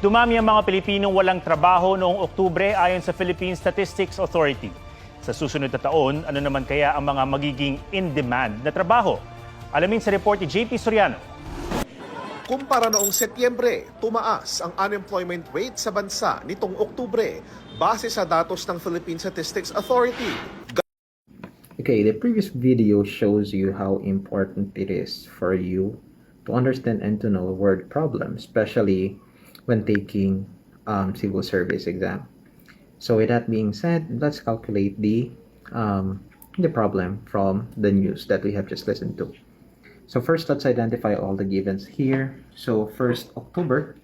Dumami ang mga Pilipinong walang trabaho noong Oktubre ayon sa Philippine Statistics Authority. Sa susunod na taon, ano naman kaya ang mga magiging in-demand na trabaho? Alamin sa report ni JP Soriano. Kumpara noong Setyembre, tumaas ang unemployment rate sa bansa nitong Oktubre base sa datos ng Philippine Statistics Authority. Okay, the previous video shows you how important it is for you to understand and to know word problem, especially when taking civil service exam. So with that being said, let's calculate the problem from the news that we have just listened to. So first, let's identify all the givens here. So first, October,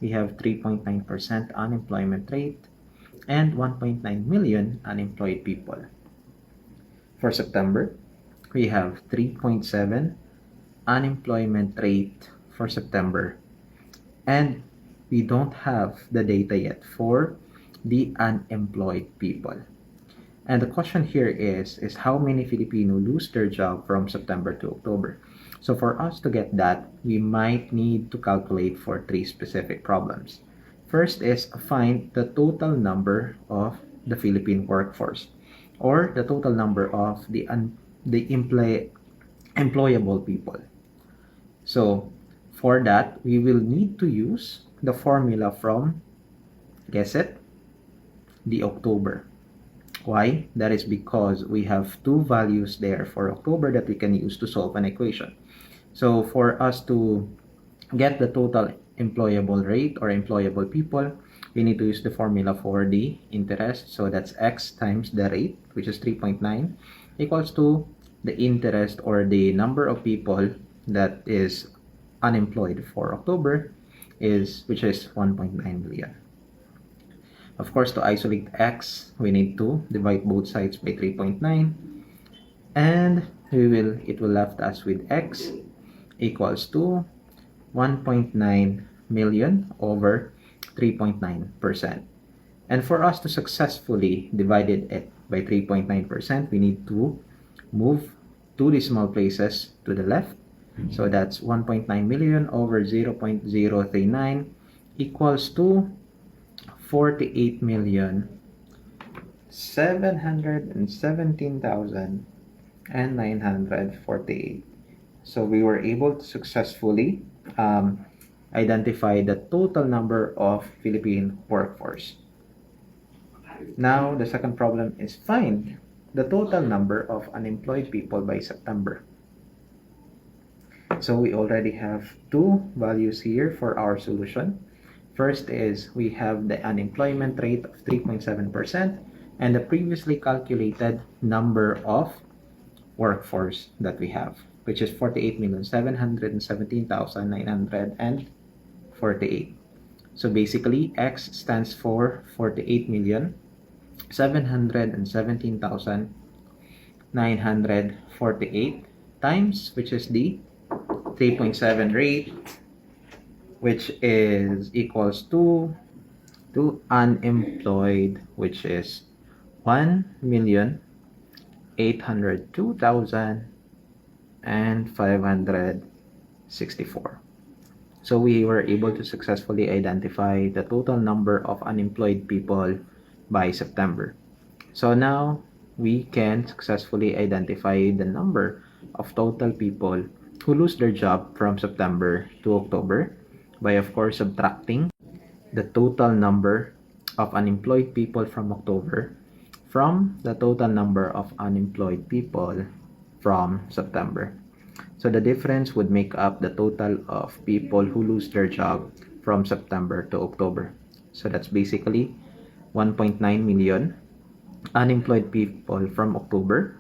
we have 3.9% unemployment rate and 1.9 million unemployed people. For September, we have 3.7 unemployment rate for September, and we don't have the data yet for the unemployed people. And the question here is how many Filipino lose their job from September to October? So for us to get that, we might need to calculate for three specific problems. First is find the total number of the Philippine workforce, or the total number of the employable people. So for that, we will need to use the formula from, guess it, the October. Why? That is because we have two values there for October that we can use to solve an equation. So for us to get the total employable rate or employable people, we need to use the formula for the interest. So that's x times the rate, which is 3.9, equals to the interest or the number of people that is unemployed for October, which is 1.9 million. Of course, to isolate x, we need to divide both sides by 3.9, and it will left us with x equals to 1.9 million over 3.9%. And for us to successfully divide it by 3.9%, we need to move two decimal places to the left. So that's 1.9 million over 0.039 equals to 48,717,948. So we were able to successfully identify the total number of Philippine workforce. Now, the second problem is find the total number of unemployed people by September. So we already have two values here for our solution. First is we have the unemployment rate of 3.7% and the previously calculated number of workforce that we have, which is 48,717,948. So basically, X stands for 48,717,948 times, which is the 3.7 rate, which is equals to unemployed, which is 1,802,564. So we were able to successfully identify the total number of unemployed people by September. So now we can successfully identify the number of total people who lose their job from September to October by, of course, subtracting the total number of unemployed people from October from the total number of unemployed people from September. So the difference would make up the total of people who lose their job from September to October. So that's basically 1.9 million unemployed people from October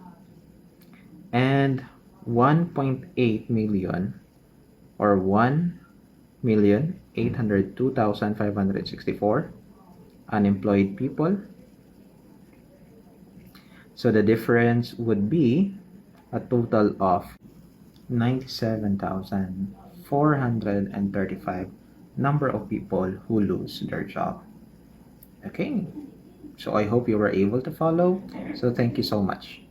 and 1.8 million or 1,802,564 unemployed people. So the difference would be a total of 97,435 number of people who lose their job. Okay, so I hope you were able to follow. So thank you so much.